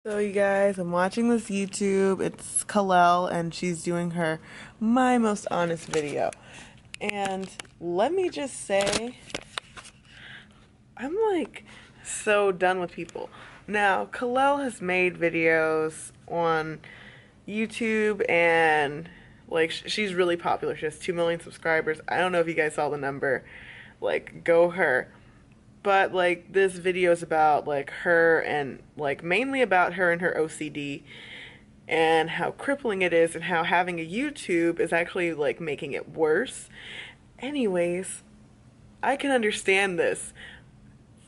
So you guys, I'm watching this YouTube. It's Kalel and she's doing her My Most Honest video. And let me just say, I'm like so done with people. Now, Kalel has made videos on YouTube and like she's really popular. She has 2 million subscribers. I don't know if you guys saw the number. Like, go her. But like this video is about like her and like mainly about her and her OCD and how crippling it is and how having a YouTube is actually like making it worse. Anyways, I can understand this.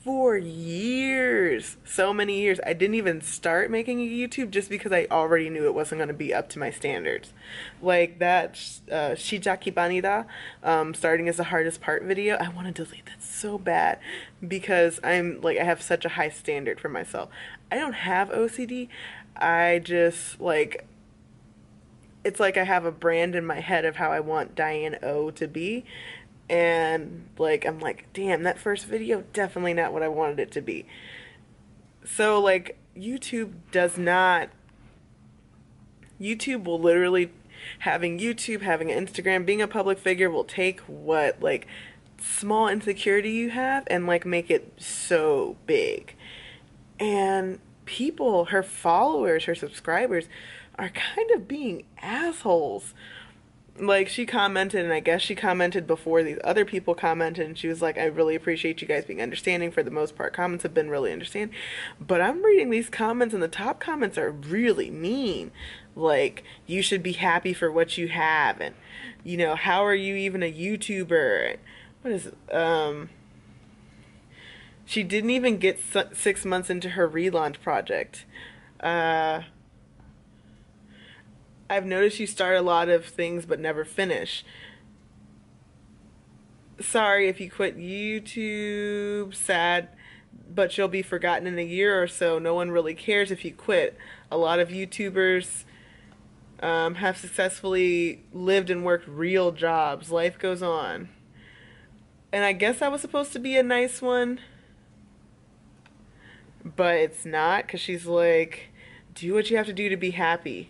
For years, so many years, I didn't even start making a YouTube just because I already knew it wasn't going to be up to my standards. Like that Shijaki Banida, starting as the hardest part video, I want to delete that so bad because I have such a high standard for myself. I don't have OCD. I just like it's like I have a brand in my head of how I want Diane O to be. And like I'm like, damn, that first video definitely not what I wanted it to be. So like YouTube will literally having YouTube, having Instagram, being a public figure will take what like small insecurity you have and like make it so big. And people, her followers, her subscribers are kind of being assholes. Like she commented, and I guess she commented before these other people commented, and she was like, I really appreciate you guys being understanding. For the most part, comments have been really understanding, but I'm reading these comments and the top comments are really mean. Like, you should be happy for what you have, and how are you even a YouTuber? What is it? She didn't even get 6 months into her relaunch project. uh I've noticed you start a lot of things but never finish. Sorry if you quit YouTube, sad, but you'll be forgotten in a year or so. No one really cares if you quit. A lot of YouTubers have successfully lived and worked real jobs. Life goes on. And I guess that was supposed to be a nice one, but it's not because she's like, do what you have to do to be happy.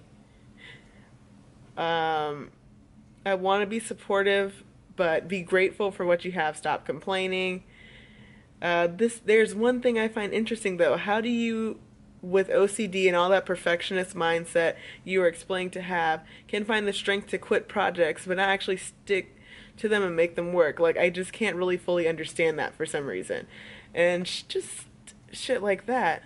Um, I want to be supportive, but be grateful for what you have. Stop complaining. There's one thing I find interesting though. How do you, with OCD and all that perfectionist mindset you are explaining to have, can find the strength to quit projects but not actually stick to them and make them work? Like I just can't really fully understand that for some reason, and just shit like that.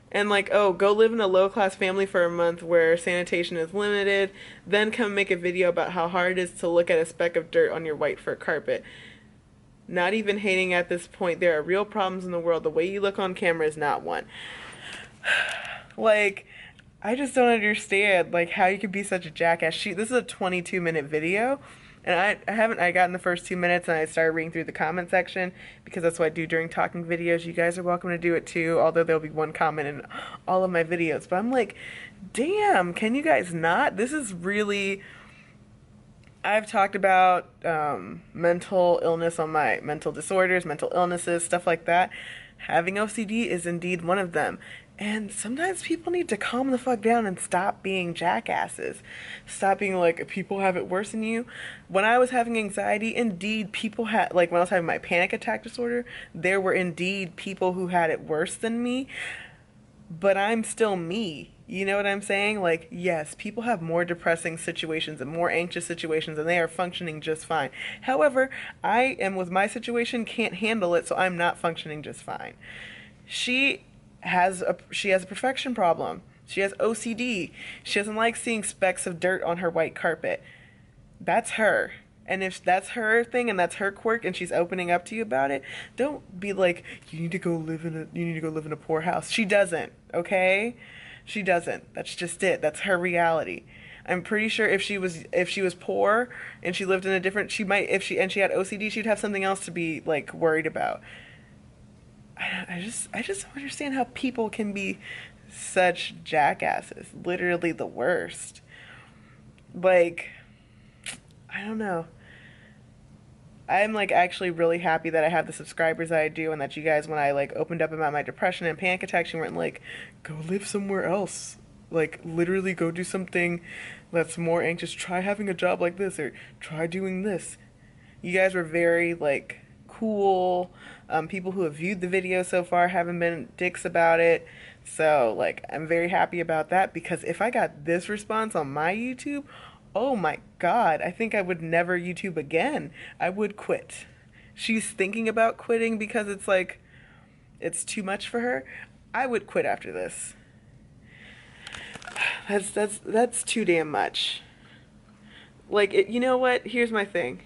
And like, oh, go live in a low class family for a month where sanitation is limited, then come make a video about how hard it is to look at a speck of dirt on your white fur carpet. Not even hating at this point, there are real problems in the world. The way you look on camera is not one. Like, I just don't understand like how you could be such a jackass. This is a 22-minute video, and I got in the first 2 minutes and I started reading through the comment section because that's what I do during talking videos. You guys are welcome to do it too, although there'll be one comment in all of my videos. But I'm like, damn, can you guys not? This is really. I've talked about mental illness on my mental disorders, mental illnesses, stuff like that. Having OCD is indeed one of them. And sometimes people need to calm the fuck down and stop being jackasses. Stop being like, people have it worse than you. When I was having anxiety, indeed, people had, like when I was having my panic attack disorder, there were indeed people who had it worse than me, but I'm still me. You know what I'm saying? Like, yes, people have more depressing situations and more anxious situations, and they are functioning just fine. However, I am with my situation can't handle it, so I'm not functioning just fine. She she has a perfection problem. She has OCD. She doesn't like seeing specks of dirt on her white carpet. That's her. And if that's her thing and that's her quirk and she's opening up to you about it, don't be like, you need to go live in a poor house. She doesn't, okay? She doesn't. That's just it. That's her reality. I'm pretty sure if she was poor and she lived in a different she might if she and she had OCD, she'd have something else to be like worried about. I just don't understand how people can be such jackasses. Literally the worst. Like, I don't know. I'm like actually really happy that I have the subscribers that I do, and that you guys, when I like opened up about my depression and panic attacks, you weren't like, go live somewhere else. Like literally go do something that's more anxious. Try having a job like this, or try doing this. You guys were very like cool. People who have viewed the video so far haven't been dicks about it. So like I'm very happy about that, because if I got this response on my YouTube, oh my God, I think I would never YouTube again. I would quit. She's thinking about quitting because it's like it's too much for her. I would quit after this. That's too damn much. Like you know what? Here's my thing.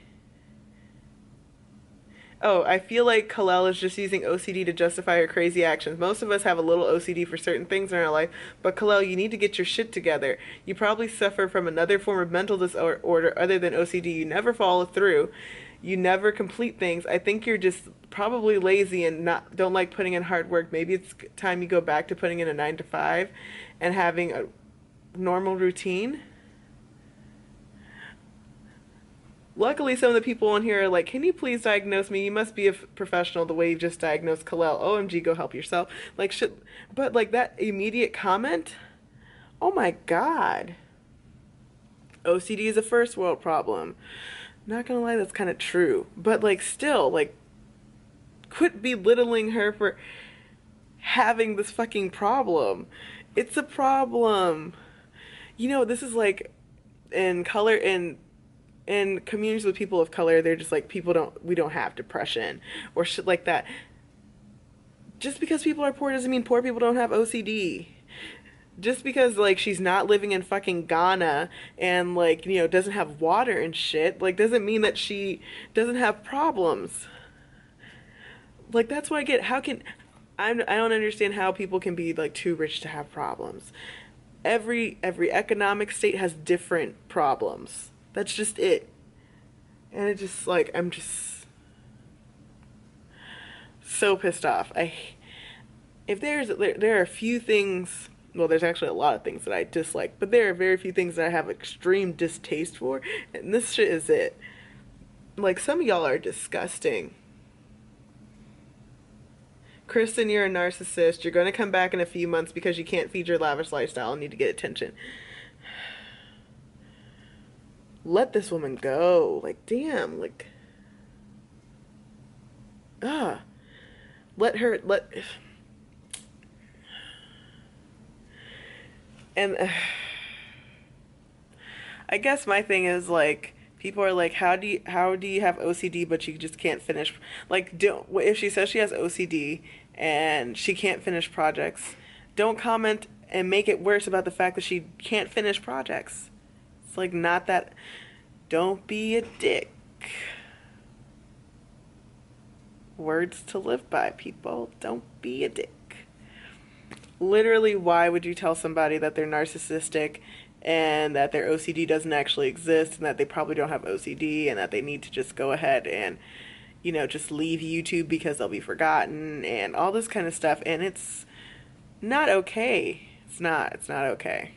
Oh, I feel like Kalel is just using OCD to justify her crazy actions. Most of us have a little OCD for certain things in our life, but Kalel, you need to get your shit together. You probably suffer from another form of mental disorder other than OCD. You never follow through. You never complete things. I think you're just probably lazy and don't like putting in hard work. Maybe it's time you go back to putting in a 9 to 5 and having a normal routine. Luckily, some of the people on here are like, can you please diagnose me? You must be a professional the way you've just diagnosed Kalel. OMG, go help yourself. Like, shit. But, like, that immediate comment, oh my God. OCD is a first world problem. Not gonna lie, that's kind of true. But, like, still, like, quit belittling her for having this fucking problem. It's a problem. You know, this is like in color, in communities with people of color, they're just like, we don't have depression or shit like that. Just because people are poor doesn't mean poor people don't have OCD. Just because like she's not living in fucking Ghana and like, you know, doesn't have water and shit, like doesn't mean that she doesn't have problems. Like that's what I get. I don't understand how people can be like too rich to have problems. Every economic state has different problems. That's just it. And it just like I'm just so pissed off. If there are a few things, well, there's actually a lot of things that I dislike, but there are very few things that I have extreme distaste for, and this shit is it. Like some of y'all are disgusting. Kristen, you're a narcissist. You're going to come back in a few months because you can't feed your lavish lifestyle and need to get attention. Let this woman go. Like, damn. Like, let her, and I guess my thing is like, people are like, how do you have OCD but you just can't finish? Like, if she says she has OCD and she can't finish projects, don't comment and make it worse about the fact that she can't finish projects. It's like not that. Don't be a dick. Words to live by, people. Don't be a dick. Literally, why would you tell somebody that they're narcissistic and that their OCD doesn't actually exist and that they probably don't have OCD and that they need to just go ahead and, you know, just leave YouTube because they'll be forgotten and all this kind of stuff? And it's not okay. It's not okay.